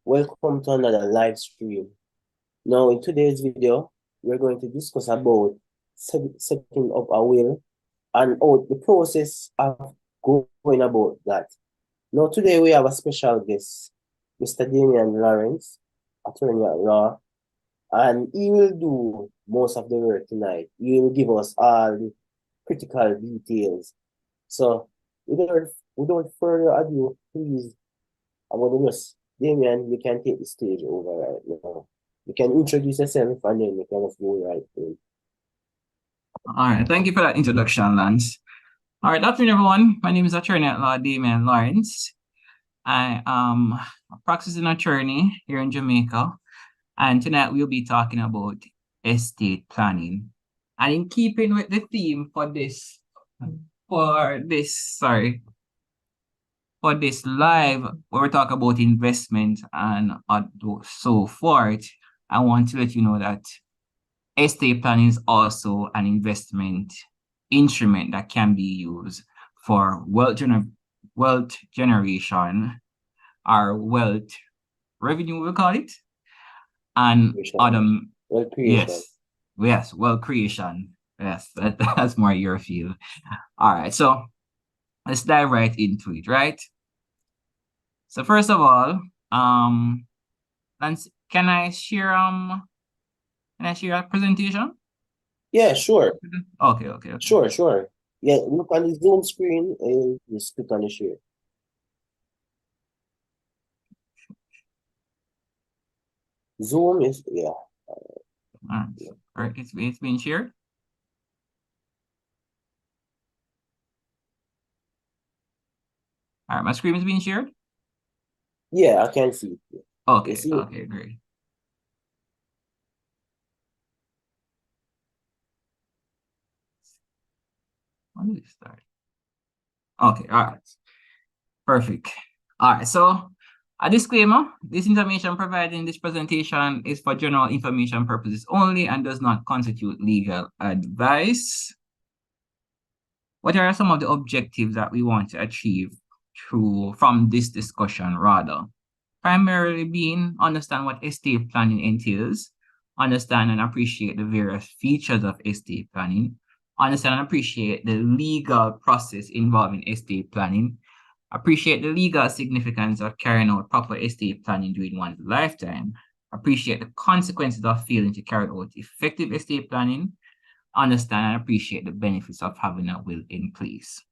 Welcome to another live stream. Now, in today's video, we're going to discuss about setting up a will and how the process of going about that. Now, today we have a special guest, Mr. Damion Lawrence, attorney at law, and he will do most of the work tonight. He will give us all the critical details. So, without further ado, please, I'm going to just, Damien, you can take the stage over right now. You can introduce yourself and then you can just go right in. All right, thank you for that introduction, Lance. All right, afternoon, everyone. My name is attorney at law Damion Lawrence. I am a practicing attorney here in Jamaica, and tonight we'll be talking about estate planning. And in keeping with the theme for this live, where we talk about investment and so forth, I want to let you know that estate planning is also an investment instrument that can be used for wealth generation or wealth revenue, we call it, and other, Well, creation. yes, wealth creation. Yes, that's more your field. All right, so let's dive right into it, right? So first of all, Lance, can I share a presentation? Yeah, sure. Okay. Sure. Yeah, look on the Zoom screen and just click on the share. Zoom is, yeah. All right, it's been shared. All right, my screen is being shared. Yeah, I can see it. You Okay, see it? okay, great. When did it start? Okay, all right, perfect. All right, so a disclaimer: this information provided in this presentation is for general information purposes only and does not constitute legal advice. What are some of the objectives that we want to achieve from this discussion, rather? Primarily being understand what estate planning entails, understand and appreciate the various features of estate planning, understand and appreciate the legal process involving estate planning, appreciate the legal significance of carrying out proper estate planning during one's lifetime, appreciate the consequences of failing to carry out effective estate planning, understand and appreciate the benefits of having a will in place.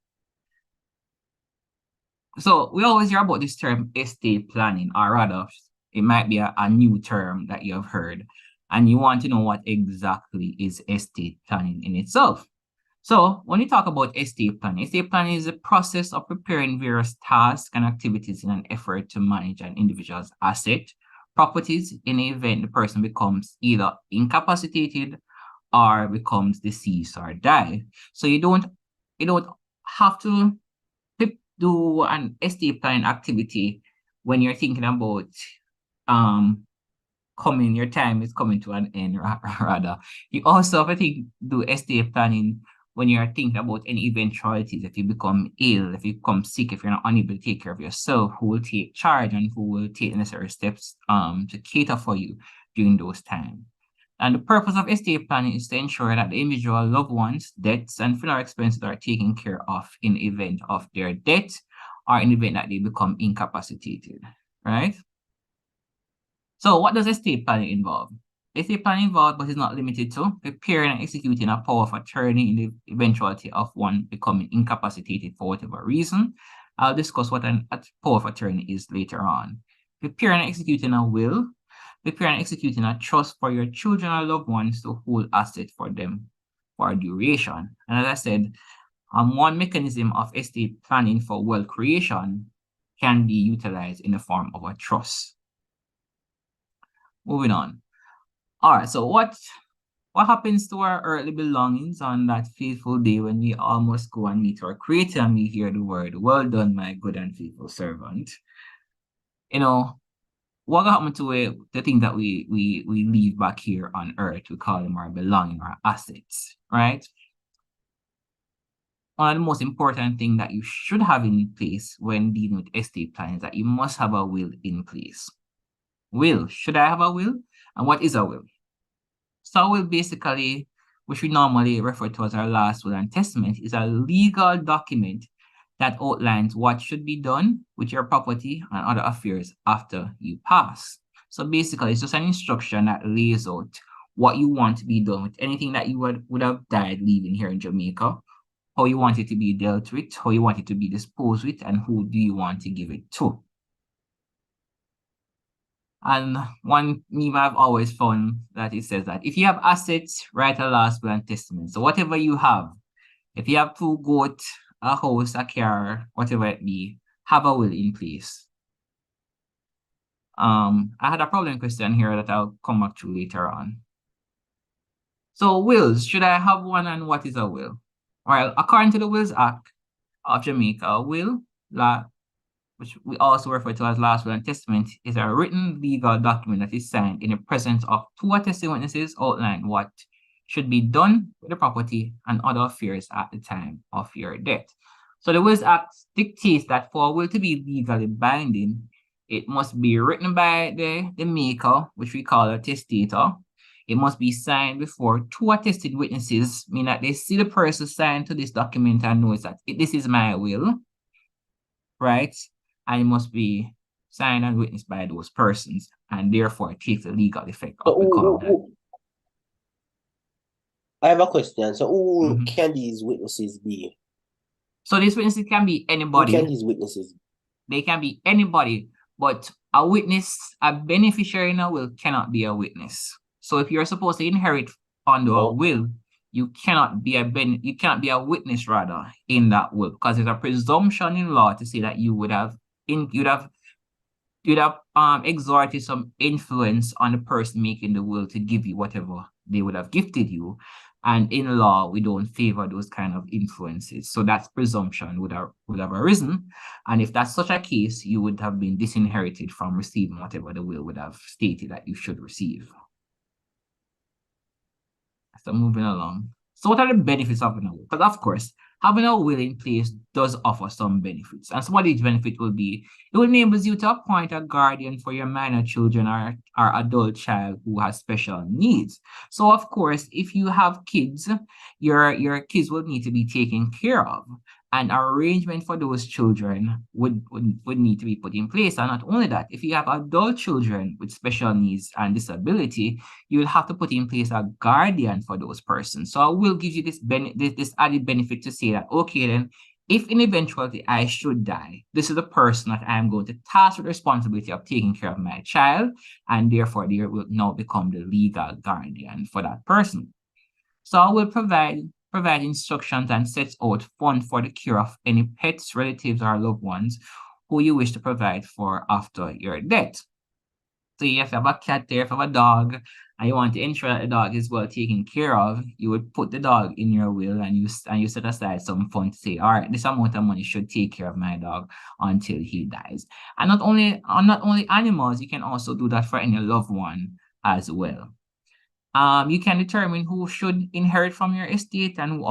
So we always hear about this term estate planning, or rather, it might be a new term that you have heard, and you want to know what exactly is estate planning in itself. So when you talk about estate planning is the process of preparing various tasks and activities in an effort to manage an individual's asset, properties in the event the person becomes either incapacitated or becomes deceased or die. So you don't have to do an estate planning activity when you're thinking about your time is coming to an end, rather. You also have to do estate planning when you're thinking about any eventualities. If you become ill, if you become sick, if you're not unable to take care of yourself, who will take charge and who will take the necessary steps to cater for you during those times. And the purpose of estate planning is to ensure that the individual loved ones' debts and funeral expenses are taken care of in the event of their death or in the event that they become incapacitated, right? So what does estate planning involve? Estate planning involves, but is not limited to, preparing and executing a power of attorney in the eventuality of one becoming incapacitated for whatever reason. I'll discuss what a power of attorney is later on. Preparing and executing a will, preparing and executing a trust for your children or loved ones to hold assets for them for a duration. And as I said, one mechanism of estate planning for wealth creation can be utilized in the form of a trust. Moving on. All right, so what happens to our earthly belongings on that fateful day when we almost go and meet our Creator and we hear the word, "Well done, my good and faithful servant"? You know, what happened to the thing that we leave back here on earth? We call them our belonging, our assets, right? One of the most important things that you should have in place when dealing with estate planning is that you must have a will in place. Will. Should I have a will? And what is a will? So a will basically, which we normally refer to as our last will and testament, is a legal document that outlines what should be done with your property and other affairs after you pass. So basically, it's just an instruction that lays out what you want to be done with anything that you would have died leaving here in Jamaica, how you want it to be dealt with, how you want it to be disposed with, and who do you want to give it to. And one meme I've always found that it says that if you have assets, write a last will and testament. So whatever you have, if you have 2 goats, a house, a car, whatever it be, have a will in place. I had a problem question here that I'll come back to later on. So wills, should I have one, and what is a will? Well, according to the Wills Act of Jamaica, a will, which we also refer to as last will and testament, is a written legal document that is signed in the presence of 2 attesting witnesses outlining what should be done with the property and other affairs at the time of your death. So the Wills Act dictates that for a will to be legally binding, it must be written by the maker, which we call a testator. It must be signed before 2 attested witnesses, meaning that they see the person signed to this document and knows that this is my will, right? And it must be signed and witnessed by those persons, and therefore it takes the legal effect of becoming that. I have a question. So who can these witnesses be? So these witnesses can be anybody. Who can these witnesses be? They can be anybody, but a witness, a beneficiary in a will cannot be a witness. So if you're supposed to inherit under a will, you cannot be a witness rather in that will, because there's a presumption in law to say that you'd have exerted some influence on the person making the will to give you whatever they would have gifted you. And in law, we don't favor those kind of influences. So that presumption would have arisen. And if that's such a case, you would have been disinherited from receiving whatever the will would have stated that you should receive. So moving along. So what are the benefits of having a will? Because of course, having a will in place does offer some benefits. And some of these benefits will be, it enables you to appoint a guardian for your minor children or adult child who has special needs. So of course, if you have kids, your kids will need to be taken care of. An arrangement for those children would need to be put in place. And not only that, if you have adult children with special needs and disability, you will have to put in place a guardian for those persons. So I will give you this added benefit to say that, okay, then, if in eventuality I should die, this is the person that I'm going to task with the responsibility of taking care of my child, and therefore they will now become the legal guardian for that person. So I will provide instructions and sets out funds for the care of any pets, relatives, or loved ones who you wish to provide for after your death. So if you have a cat there, if you have a dog, and you want to ensure that the dog is well taken care of, you would put the dog in your will, and you set aside some funds to say, all right, this amount of money should take care of my dog until he dies. And not only animals, you can also do that for any loved one as well. You can determine who should inherit from your estate and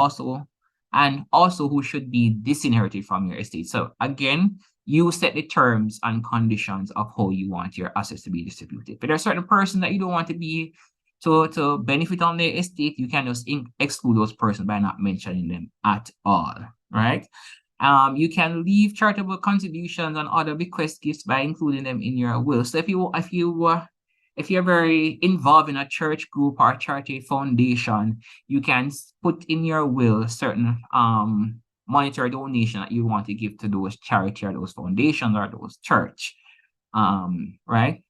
also who should be disinherited from your estate. So again, you set the terms and conditions of how you want your assets to be distributed. But there's a certain person that you don't want to benefit on their estate, you can just exclude those persons by not mentioning them at all, right? You can leave charitable contributions and other bequest gifts by including them in your will. So if you're very involved in a church group or charity foundation, you can put in your will certain monetary donation that you want to give to those charity or those foundations or those church, right?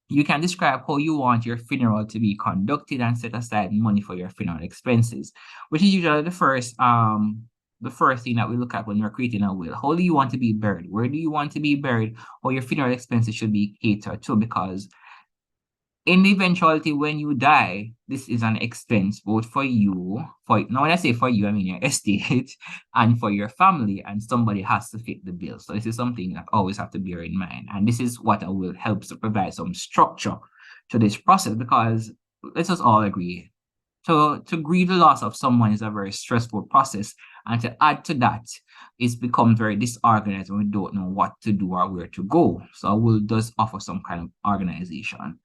You can describe how you want your funeral to be conducted and set aside money for your funeral expenses, which is usually the first thing that we look at when we're creating a will. How do you want to be buried? Where do you want to be buried? Or your funeral expenses should be catered to, because in the eventuality when you die, this is an expense both for you, now when I say for you, I mean your estate, and for your family, and somebody has to fit the bill. So this is something that always have to bear in mind. And this is what a will helps to provide some structure to this process, because let's just all agree, to grieve the loss of someone is a very stressful process, And to add to that, it's become very disorganized when we don't know what to do or where to go. So a will does offer some kind of organization.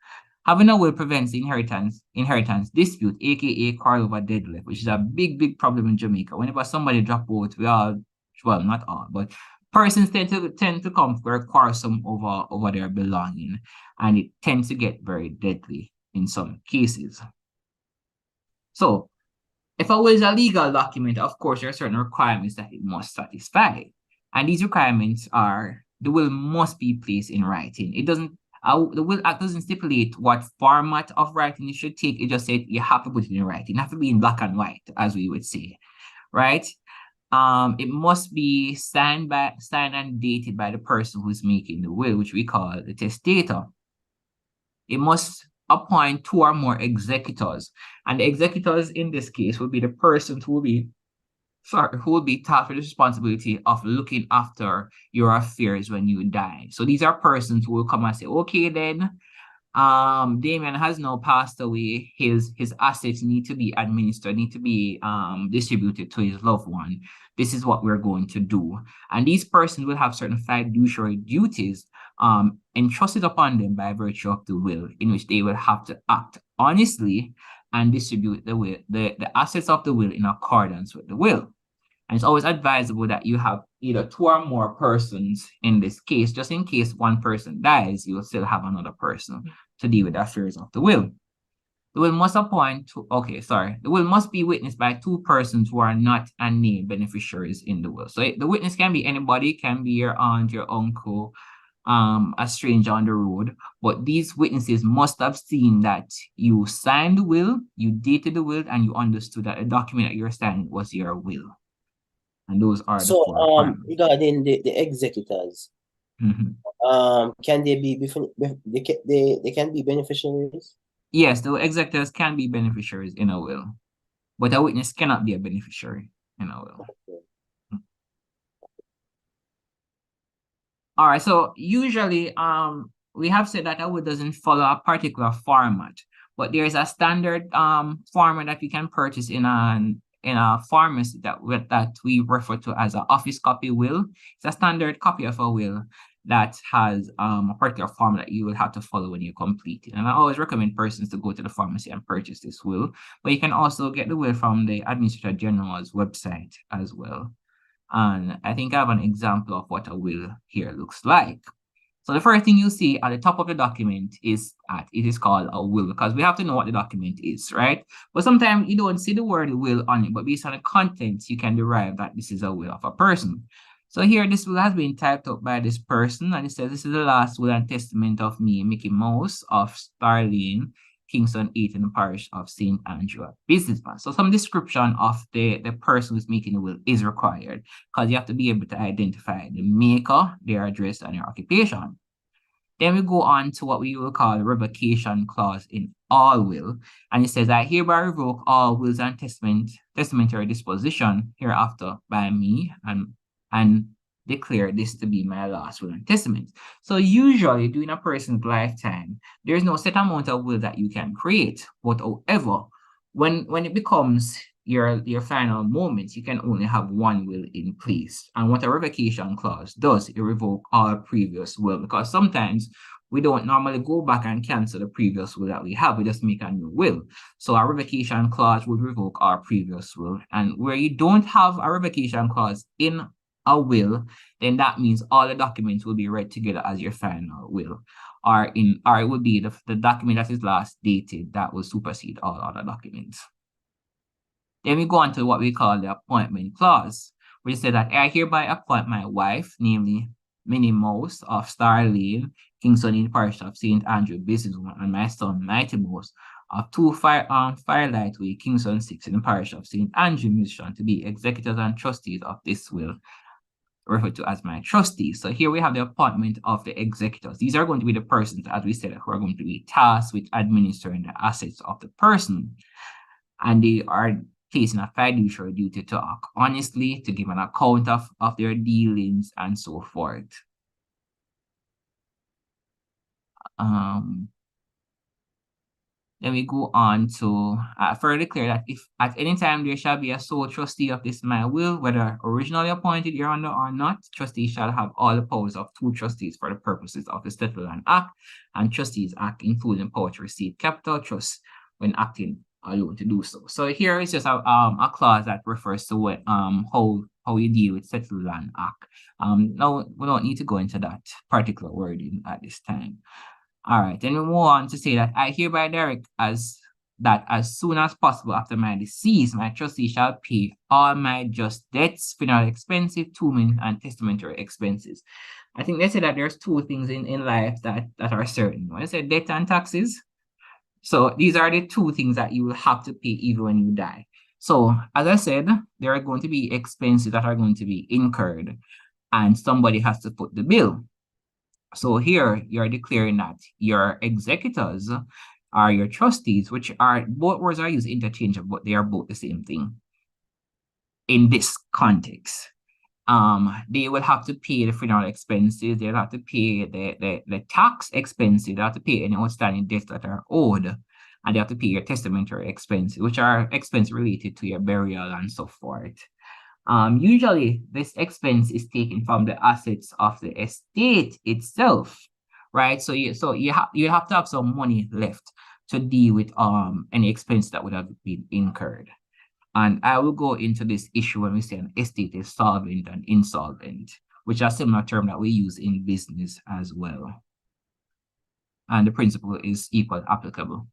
Having a will prevents inheritance dispute, aka quarrel over deadlift, which is a big problem in Jamaica. Whenever somebody drop out, we all, well, not all, but persons tend to come very quarrelsome over their belonging, and it tends to get very deadly in some cases. So if a will is a legal document, of course, there are certain requirements that it must satisfy. And these requirements are the will must be placed in writing. It doesn't, the will act doesn't stipulate what format of writing it should take. It just said you have to put it in writing. It have to be in black and white, as we would say, right? It must be signed and dated by the person who's making the will, which we call the testator. It must appoint 2 or more executors. And the executors in this case will be the person who will be tasked with the responsibility of looking after your affairs when you die. So these are persons who will come and say, okay, then Damion has now passed away. His assets need to be administered, need to be distributed to his loved one. This is what we're going to do. And these persons will have certain fiduciary duties entrusted upon them by virtue of the will, in which they will have to act honestly and distribute the assets of the will in accordance with the will. And it's always advisable that you have either 2 or more persons in this case, just in case one person dies, you will still have another person to deal with the affairs of the will. The will must the will must be witnessed by 2 persons who are not named beneficiaries in the will. So the witness can be anybody, can be your aunt, your uncle, a stranger on the road, but these witnesses must have seen that you signed the will, you dated the will, and you understood that the document that you're signing was your will. And those are the 4 requirements. Regarding the executors, can they be they can be beneficiaries? Yes, the executors can be beneficiaries in a will, but a witness cannot be a beneficiary in a will. All right, so usually we have said that a will doesn't follow a particular format, but there is a standard format that you can purchase in a pharmacy that we refer to as an office copy will. It's a standard copy of a will that has a particular format that you will have to follow when you complete it. And I always recommend persons to go to the pharmacy and purchase this will, but you can also get the will from the Administrator General's website as well. And I think I have an example of what a will here looks like. So the first thing you see at the top of the document is it is called a will, because we have to know what the document is, right? But sometimes you don't see the word will on it, but based on the contents, you can derive that this is a will of a person. So here, this will has been typed up by this person, and it says, this is the last will and testament of me, Mickey Mouse of Starlane, Kingston 8 in the parish of St. Andrew, businessman. So some description of the person who's making the will is required, because you have to be able to identify the maker, their address, and their occupation. Then we go on to what we will call the revocation clause in all will. And it says, I hereby revoke all wills and testamentary disposition hereafter by me and declare this to be my last will and testament. So usually during a person's lifetime, there's no set amount of will that you can create. But however, when it becomes your final moments, you can only have one will in place. And what a revocation clause does, it revoke all previous will, because sometimes we don't normally go back and cancel the previous will that we have. We just make a new will. So a revocation clause would revoke our previous will. And where you don't have a revocation clause in a will, then that means all the documents will be read together as your final will. Or it would be the document that is last dated that will supersede all other documents. Then we go on to what we call the appointment clause, which says that I hereby appoint my wife, namely Minnie Mouse of Starlane, Kingston in the parish of St. Andrew, businesswoman, and my son, Mighty Mouse of 2 Firelight Way, Kingston 6 in the parish of St. Andrew, musician, to be executors and trustees of this will, referred to as my trustees. So here we have the appointment of the executors. These are going to be the persons, as we said, who are going to be tasked with administering the assets of the person. And they are placing a fiduciary duty to act honestly, to give an account of their dealings, and so forth. Then Then we go on to further declare that if at any time there shall be a sole trustee of this my will, whether originally appointed hereunder or not, trustee shall have all the powers of two trustees for the purposes of the Settlement Act and Trustees Act, including power to receive capital trust when acting alone to do so. So here is just a clause that refers to what how you deal with Settlement Act. Now we don't need to go into that particular wording at this time. All right, then we move on to say that I hereby direct as soon as possible after my decease, my trustee shall pay all my just debts, funeral expenses, tombing, and testamentary expenses. I think they say that there's two things in life that are certain. When I say debt and taxes, so these are the two things that you will have to pay even when you die. So as I said, there are going to be expenses that are going to be incurred, and somebody has to foot the bill. So here you're declaring that your executors are your trustees, which are both words are used interchangeable, but they are both the same thing in this context. They will have to pay the funeral expenses, they'll have to pay the tax expenses, they have to pay any outstanding debts that are owed, and they have to pay your testamentary expenses, which are expenses related to your burial and so forth. Usually this expense is taken from the assets of the estate itself, right? So you have to have some money left to deal with any expense that would have been incurred. And I will go into this issue when we say an estate is solvent and insolvent, which are similar term that we use in business as well. And the principle is equal applicable.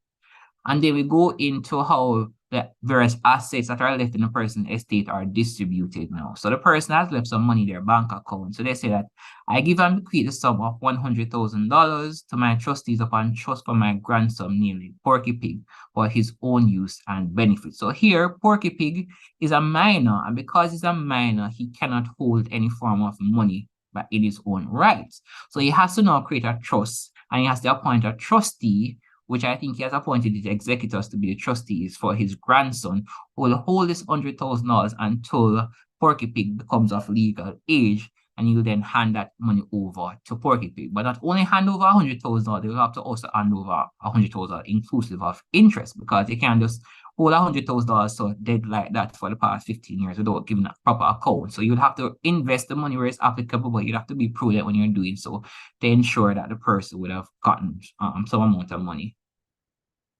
And then we go into how the various assets that are left in a person's estate are distributed now. So the person has left some money in their bank account. So they say that I give and bequeath the sum of $100,000 to my trustees upon trust for my grandson, namely Porky Pig, for his own use and benefit. So here, Porky Pig is a minor, and because he's a minor, he cannot hold any form of money but in his own rights. So he has to now create a trust, and he has to appoint a trustee, which I think he has appointed the executors to be the trustees for his grandson, who will hold this $100,000 until Porky Pig becomes of legal age, and he will then hand that money over to Porky Pig. But not only hand over $100,000, they will have to also hand over $100,000 inclusive of interest, because you can't just hold $100,000 so dead like that for the past 15 years without giving a proper account. So you'd have to invest the money where it's applicable, but you'd have to be prudent when you're doing so to ensure that the person would have gotten some amount of money.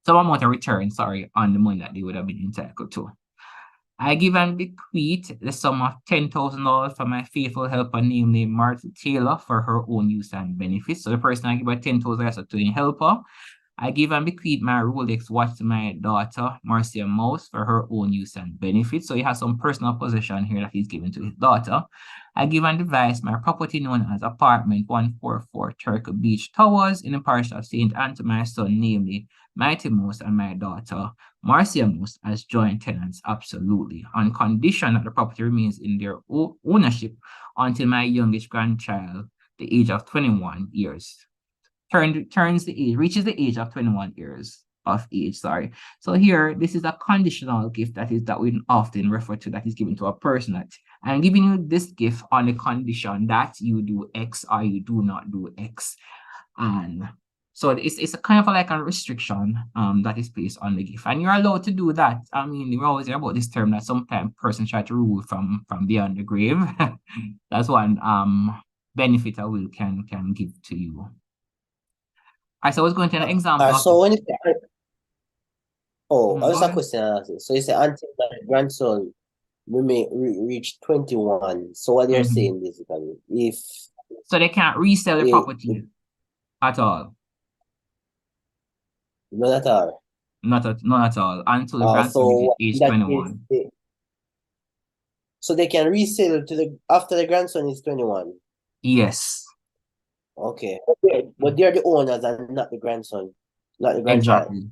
Some amount of return, on the money that they would have been entitled to. I give and bequeath the sum of $10,000 for my faithful helper, namely Martha Taylor, for her own use and benefit. So the person I give her $10,000 to help her. I give and bequeath my Rolex watch to my daughter, Marcia Mouse, for her own use and benefit. So he has some personal possession here that he's given to his daughter. I give and devise my property known as apartment 144 Turkey Beach Towers in the parish of St. Anne to my son, namely Mighty Mouse, and my daughter, Marcia Mouse, as joint tenants, absolutely, on condition that the property remains in their ownership until my youngest grandchild, the age of 21 years, reaches the age of 21 years of age, So here, this is a conditional gift that we often refer to, that is given to a person. That I'm giving you this gift on the condition that you do X or you do not do X. And so it's a kind of like a restriction that is placed on the gift. And you're allowed to do that. I mean, we always hear about this term that sometimes persons try to rule from beyond the grave. That's one benefit a will can give to you. So I was going to an example. So when you say, I just a question. So you say until my grandson we may reach 21. So what you're saying basically, if so they can't resell the property at all. Not at all. Not at all until the grandson reaches age 21. So they can resell after the grandson is 21. Yes. Okay. But they're the owners and not the grandson, not the grandchild. Exactly.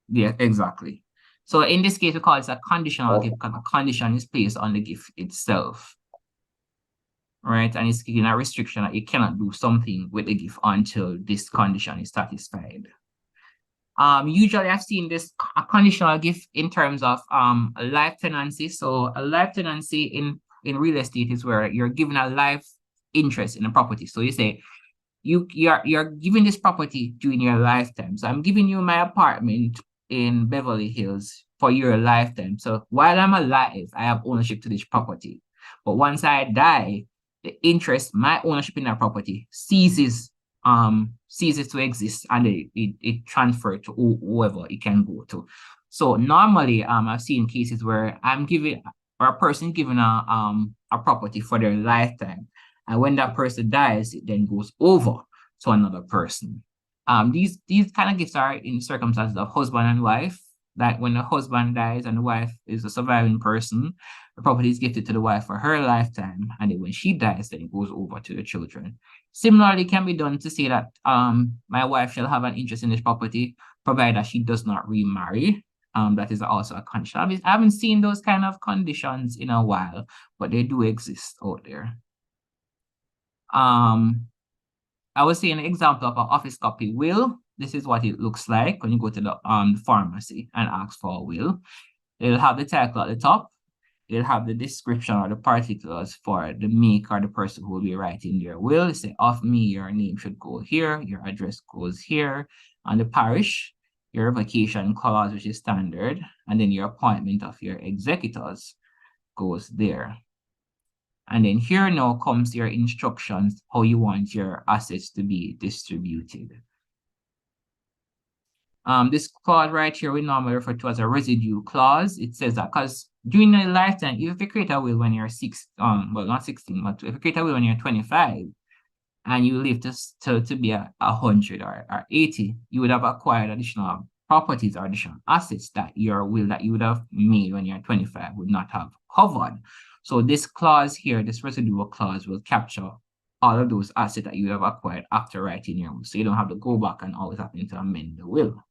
Yeah, exactly. So in this case, we call it a conditional gift, because a condition is placed on the gift itself. Right? And it's giving a restriction that you cannot do something with the gift until this condition is satisfied. Usually I've seen this a conditional gift in terms of a life tenancy. So a life tenancy in real estate is where you're given a life interest in a property. So you say you're giving this property during your lifetime. So I'm giving you my apartment in Beverly Hills for your lifetime. So while I'm alive, I have ownership to this property. But once I die, the interest, my ownership in that property ceases to exist, and it transferred to whoever it can go to. So normally, I've seen cases where I'm giving or a person given a property for their lifetime, and when that person dies, it then goes over to another person. These kind of gifts are in circumstances of husband and wife. That when the husband dies and the wife is a surviving person, the property is gifted to the wife for her lifetime, and then when she dies, then it goes over to the children. Similarly, can be done to say that my wife shall have an interest in this property, provided that she does not remarry. That is also a condition. I haven't seen those kind of conditions in a while, but they do exist out there. I would say an example of an office copy will. This is what it looks like when you go to the pharmacy and ask for a will. It'll have the title at the top. It'll have the description or the particulars for the make or the person who will be writing their will. It say, of me, your name should go here, your address goes here, and the parish, your vacation clause, which is standard, and then your appointment of your executors goes there. And then here now comes your instructions, how you want your assets to be distributed. This clause right here we normally refer to as a residue clause. It says that because during your lifetime, if you create a will when you're well, not 16, but if you create a will when you're 25 and you live to be 100 or 80, you would have acquired additional properties or additional assets that your will that you would have made when you're 25 would not have covered. So this clause here, this residual clause, will capture all of those assets that you have acquired after writing your will. So you don't have to go back and always having to amend the will.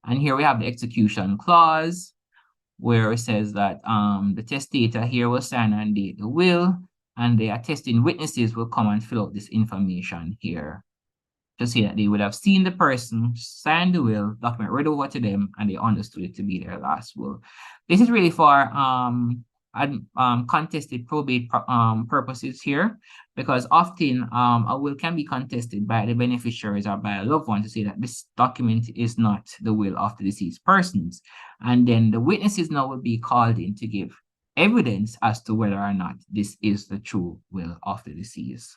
And here we have the execution clause, where it says that the testator here will sign and date the will, and the attesting witnesses will come and fill out this information here to say that they would have seen the person sign the will, document read over to them, and they understood it to be their last will. This is really for contested probate purposes here, because often a will can be contested by the beneficiaries or by a loved one to say that this document is not the will of the deceased persons. And then the witnesses now will be called in to give evidence as to whether or not this is the true will of the deceased.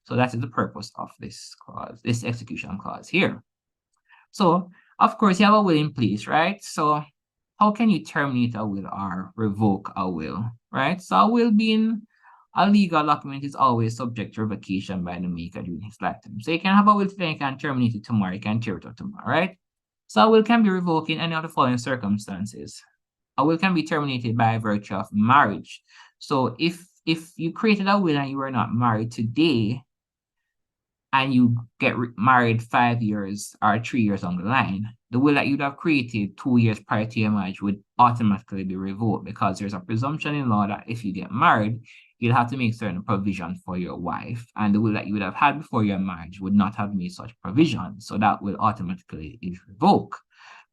So that is the purpose of this clause, this execution clause here. So, of course, you have a will in place, right? So how can you terminate a will or revoke a will, right? So a will being a legal document is always subject to revocation by the maker during his lifetime. So you can have a will today, you can terminate it tomorrow, you can tear it up tomorrow, right? So a will can be revoked in any of the following circumstances. A will can be terminated by virtue of marriage. So if you created a will and you were not married today, and you get married 5 years or 3 years on the line, the will that you'd have created 2 years prior to your marriage would automatically be revoked, because there's a presumption in law that if you get married, you'll have to make certain provisions for your wife, and the will that you would have had before your marriage would not have made such provisions, so that will automatically is revoked.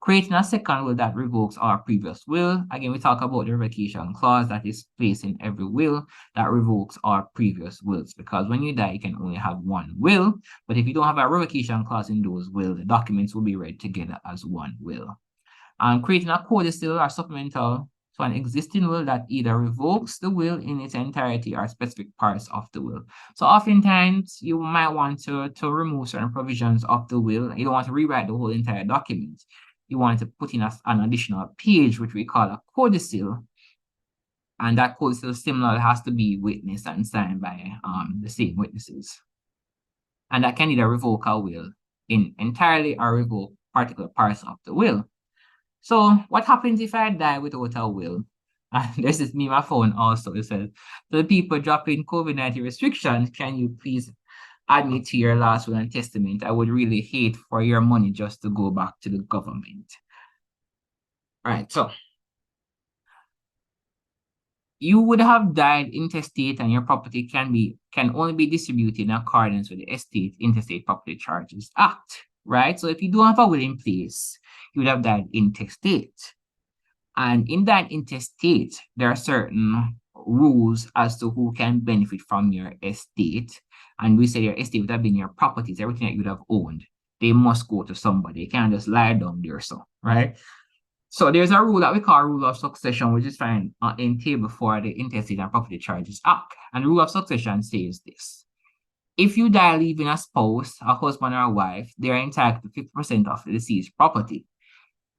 Creating a second will that revokes our previous will. Again, we talk about the revocation clause that is placed in every will that revokes our previous wills, because when you die, you can only have one will. But if you don't have a revocation clause in those wills, the documents will be read together as one will. Creating a codicil or supplemental to an existing will that either revokes the will in its entirety or specific parts of the will. So oftentimes you might want to remove certain provisions of the will. You don't want to rewrite the whole entire document. You want to put in an additional page, which we call a codicil. And that codicil similarly has to be witnessed and signed by the same witnesses. And that can either revoke a will in entirely or revoke particular parts of the will. So what happens if I die without a will? And this is me, my phone also. It says, the people dropping COVID-19 restrictions, can you please add me to your last will and testament? I would really hate for your money just to go back to the government. All right, so you would have died intestate, and your property can only be distributed in accordance with the Estate Intestate Property Charges Act, right? So if you don't have a will in place, you would have died intestate. And in that intestate, there are certain rules as to who can benefit from your estate. And we say your estate would have been your properties, everything that you would have owned. they must go to somebody. They can't just lie down there, so right. So there's a rule that we call rule of succession, which is found in Table 4 of the Intestate and Property Charges Act. And the rule of succession says this: if you die leaving a spouse, a husband, or a wife, they are entitled to 50% of the deceased property.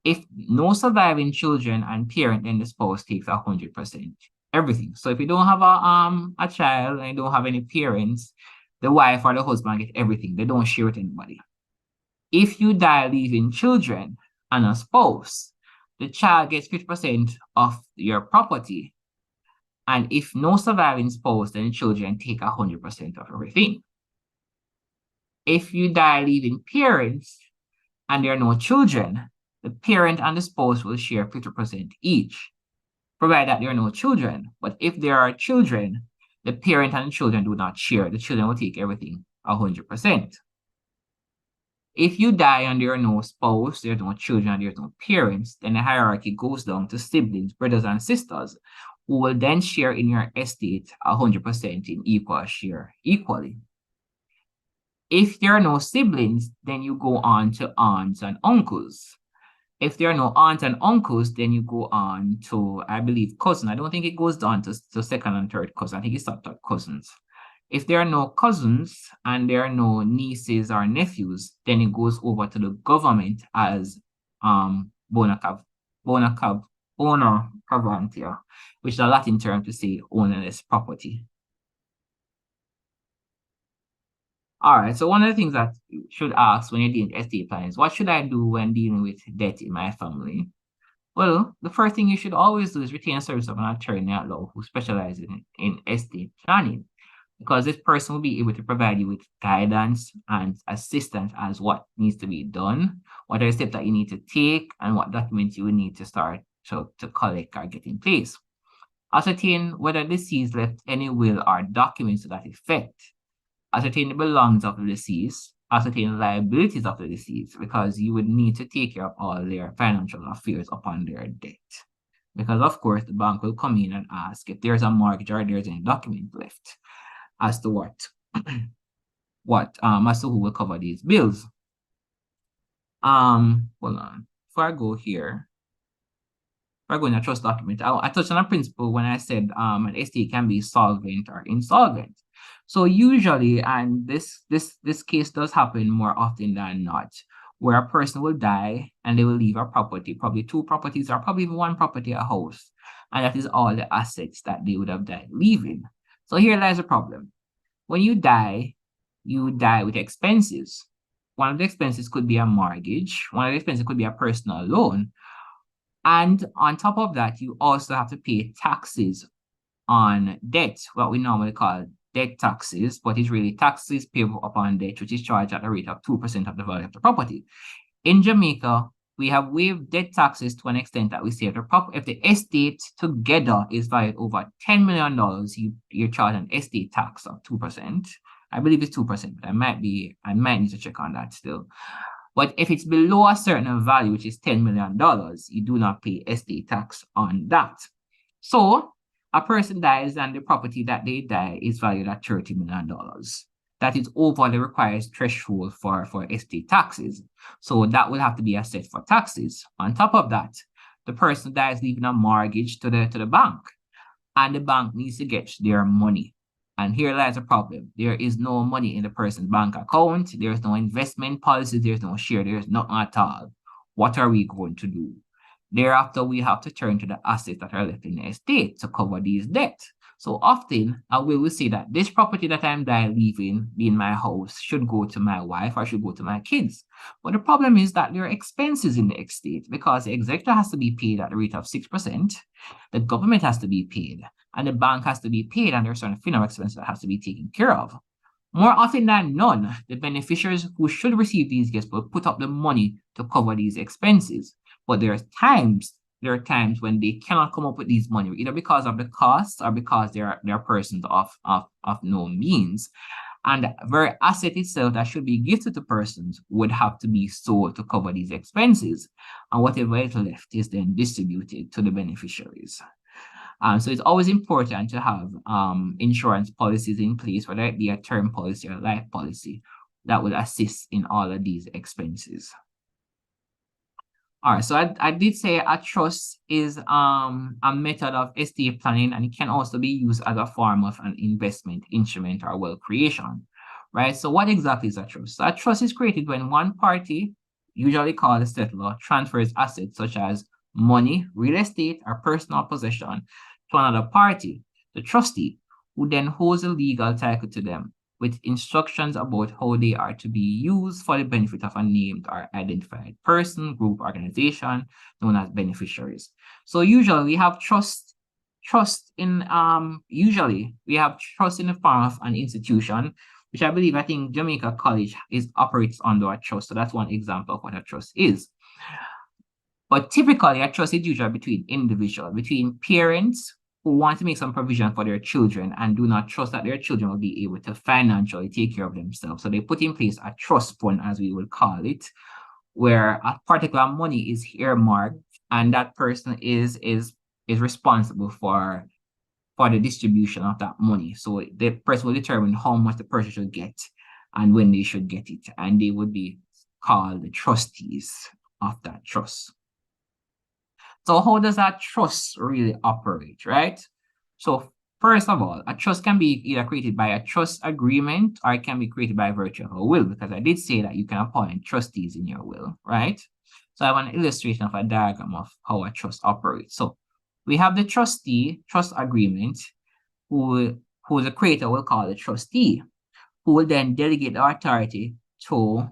If no surviving children and parent, then the spouse takes 100%. Everything. So if you don't have a child and you don't have any parents, the wife or the husband get everything. They don't share with anybody. If you die leaving children and a spouse, the child gets 50% of your property. And if no surviving spouse, then the children take 100% of everything. If you die leaving parents and there are no children, the parent and the spouse will share 50% each, provided that there are no children. But if there are children, the parent and the children do not share. The children will take everything 100%. If you die and there are no spouse, there's no children, there's no parents, then the hierarchy goes down to siblings, brothers and sisters, who will then share in your estate 100% in equal share, equally. If there are no siblings, then you go on to aunts and uncles. If there are no aunts and uncles, then you go on to, I believe, cousin. I don't think it goes down to second and third cousin. I think it stopped at cousins. If there are no cousins and there are no nieces or nephews, then it goes over to the government as bona cavantia, which is a Latin term to say ownerless property. All right, so one of the things that you should ask when you're dealing with estate planning is, what should I do when dealing with debt in my family? Well, the first thing you should always do is retain a service of an attorney at law who specializes in estate planning, because this person will be able to provide you with guidance and assistance as what needs to be done, what are the steps that you need to take, and what documents you will need to start to collect or get in place. Ascertain whether the deceased left any will or documents to that effect. Ascertain the belongings of the deceased. Ascertain the liabilities of the deceased, because you would need to take care of all their financial affairs upon their death. Because, of course, the bank will come in and ask if there's a mortgage or there's any document left as to as to who will cover these bills. Hold on. Before I go here, if I go in a trust document, I touched on a principle when I said an estate can be solvent or insolvent. So usually, and this case does happen more often than not, where a person will die and they will leave a property, probably two properties or probably even one property, a house, and that is all the assets that they would have died leaving. So here lies a problem. When you die with expenses. One of the expenses could be a mortgage. One of the expenses could be a personal loan. And on top of that, you also have to pay taxes on debt, what we normally call debt taxes, but it's really taxes payable upon debt, which is charged at a rate of 2% of the value of the property. In Jamaica, we have waived debt taxes to an extent that we say if the estate together is valued over $10 million, you're charged an estate tax of 2%. I believe it's 2%, but I might need to check on that still. But if it's below a certain value, which is $10 million, you do not pay estate tax on that. So a person dies and the property that they die is valued at $30 million. That is over the required threshold for estate taxes. So that will have to be assessed for taxes. On top of that, the person dies leaving a mortgage to the bank, and the bank needs to get their money. And here lies a problem. There is no money in the person's bank account. There is no investment policy. There's no share. There's nothing at all. What are we going to do? Thereafter, we have to turn to the assets that are left in the estate to cover these debts. So often, I will say that this property that I'm leaving, being my house, should go to my wife or should go to my kids. But the problem is that there are expenses in the estate, because the executor has to be paid at the rate of 6%, the government has to be paid, and the bank has to be paid, and there are certain funeral expenses that has to be taken care of. More often than none, the beneficiaries who should receive these gifts will put up the money to cover these expenses. But there are times when they cannot come up with these money, either because of the costs or because they are persons of no means. And the very asset itself that should be gifted to persons would have to be sold to cover these expenses. And whatever is left is then distributed to the beneficiaries. So it's always important to have insurance policies in place, whether it be a term policy or a life policy, that would assist in all of these expenses. All right, so I did say a trust is a method of estate planning, and it can also be used as a form of an investment instrument or wealth creation, right? So what exactly is a trust? So a trust is created when one party, usually called a settlor, transfers assets such as money, real estate, or personal possession to another party, the trustee, who then holds a legal title to them with instructions about how they are to be used for the benefit of a named or identified person, group, organization, known as beneficiaries. So usually we have usually we have trust in the form of an institution, which I think Jamaica College operates under a trust. So that's one example of what a trust is. But typically, a trust is usually between individuals, between parents who want to make some provision for their children and do not trust that their children will be able to financially take care of themselves. So they put in place a trust fund, as we would call it, where a particular money is earmarked, and that person is responsible for the distribution of that money. So the person will determine how much the person should get and when they should get it, and they would be called the trustees of that trust. So how does that trust really operate, right? So first of all, a trust can be either created by a trust agreement or it can be created by virtue of a will, because I did say that you can appoint trustees in your will, right? So I have an illustration of a diagram of how a trust operates. So we have the trustee, trust agreement, who the creator will call the trustee, who will then delegate the authority to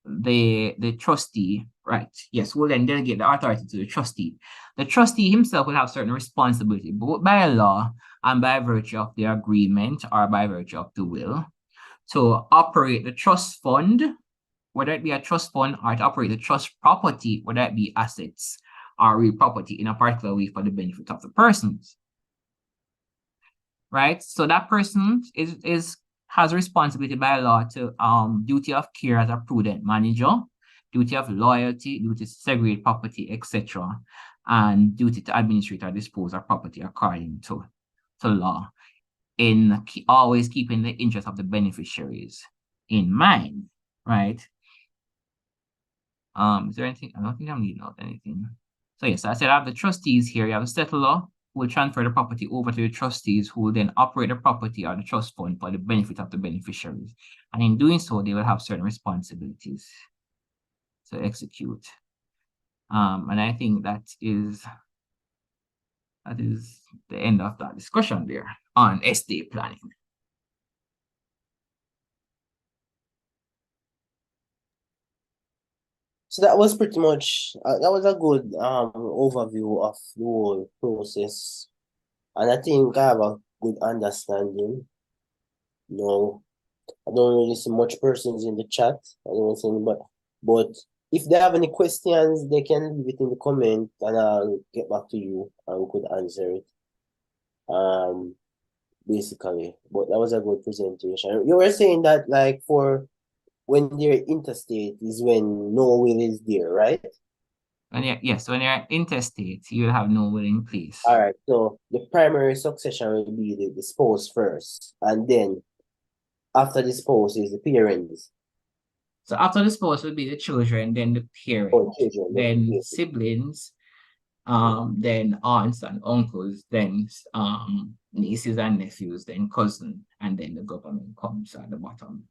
the trustee, right? Yes, will then delegate the authority to the trustee. The trustee himself will have certain responsibility, both by law and by virtue of the agreement or by virtue of the will, to operate the trust fund, whether it be a trust fund, or to operate the trust property, whether it be assets or real property, in a particular way for the benefit of the persons. Right? So that person has responsibility by law to duty of care as a prudent manager, duty of loyalty, duty to segregate property, etc., and duty to administrate or dispose of property according to law, in always keeping the interest of the beneficiaries in mind, right? Is there anything? I don't think I'm leaving out anything. So yes, I said I have the trustees here. You have the settlor, who will transfer the property over to the trustees, who will then operate the property or the trust fund for the benefit of the beneficiaries. And in doing so, they will have certain responsibilities to execute. And I think that is the end of that discussion there on estate planning. So that was pretty much that was a good overview of the whole process, and I think I have a good understanding. No, I don't really see much persons in the chat. I don't see anybody, but if they have any questions, they can leave it in the comment, and I'll get back to you and we could answer it. Basically, but that was a good presentation. You were saying that like for when they're interstate is when no will is there, right? When you're intestate, you'll have no will in place. All right, so the primary succession will be the spouse first, and then after the spouse is the parents. So after the spouse will be the children, then the parents, then siblings, then aunts and uncles, then nieces and nephews, then cousin, and then the government comes at the bottom.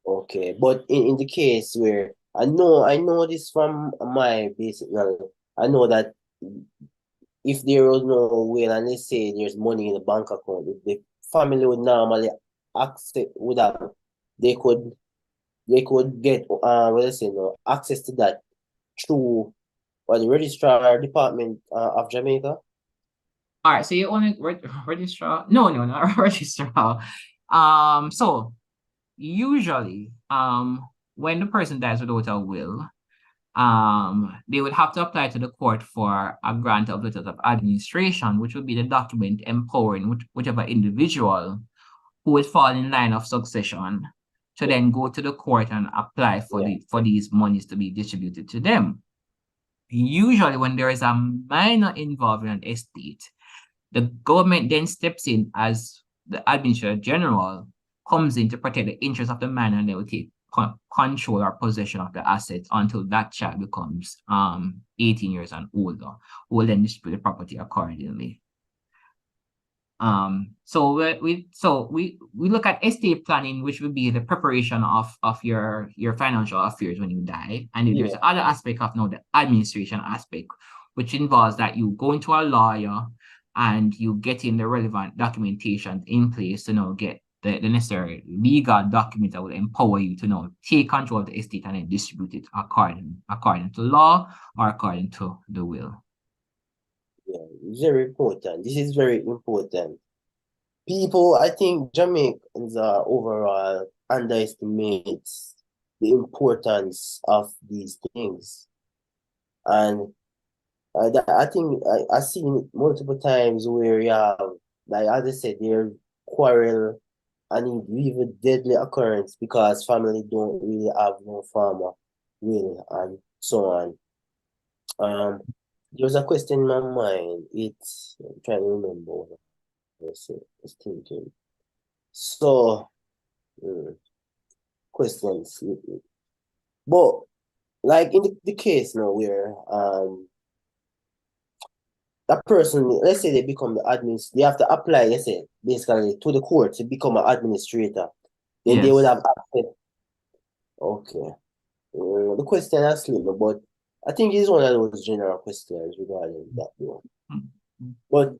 Okay, but in the case where I know this from my basic knowledge, I know that if there was no will and let's say there's money in the bank account, the family would normally accept without they could get let's say no access to that through the registrar department of Jamaica. All right, so you want to registrar? No, not registrar. So usually, when the person dies without a will, they would have to apply to the court for a grant of letters of administration, which would be the document empowering whichever individual who would fall in line of succession to then go to the court and apply for these monies to be distributed to them. Usually, when there is a minor involved in an estate, the government then steps in as the administrator general, comes in to protect the interest of the minor, and they will take control or possession of the assets until that child becomes 18 years and older, who will then distribute the property accordingly. So we look at estate planning, which would be the preparation of your financial affairs when you die. And then there's the other aspect of now the administration aspect, which involves that you go into a lawyer and you get in the relevant documentation in place to now get the necessary legal document that will empower you to now take control of the estate and then distribute it according to law or according to the will. Yeah, very important. This is very important. People, I think Jamaicans are overall underestimate the importance of these things. And I think I've seen it multiple times where you have, like as I said, there's quarrel and even deadly occurrence because family don't really have no farmer will and so on. There was a question in my mind. I'm trying to remember what I was thinking. So, questions. But like in the case now where that person, let's say they become the they have to apply, let's say, basically to the court to become an administrator. Then they will Yes. have access. Okay. The question has slipped, but I think it's one of those general questions regarding that, But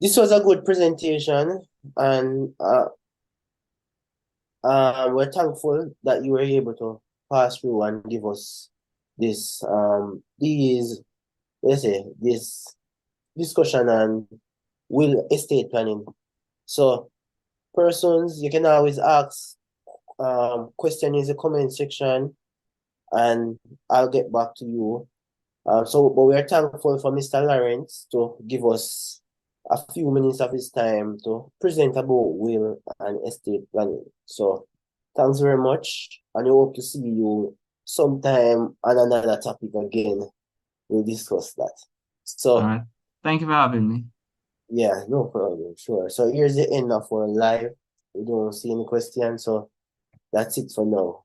this was a good presentation, and we're thankful that you were able to pass through and give us this let's say this discussion on will estate planning. So persons, you can always ask question in the comment section, and I'll get back to you. But we're thankful for Mr. Lawrence to give us a few minutes of his time to present about will and estate planning. So thanks very much, and I hope to see you sometime on another topic again. We'll discuss that. All So right. Thank you for having me. yeah, no problem. Sure. So here's the end of our live. We don't see any questions, so that's it for now.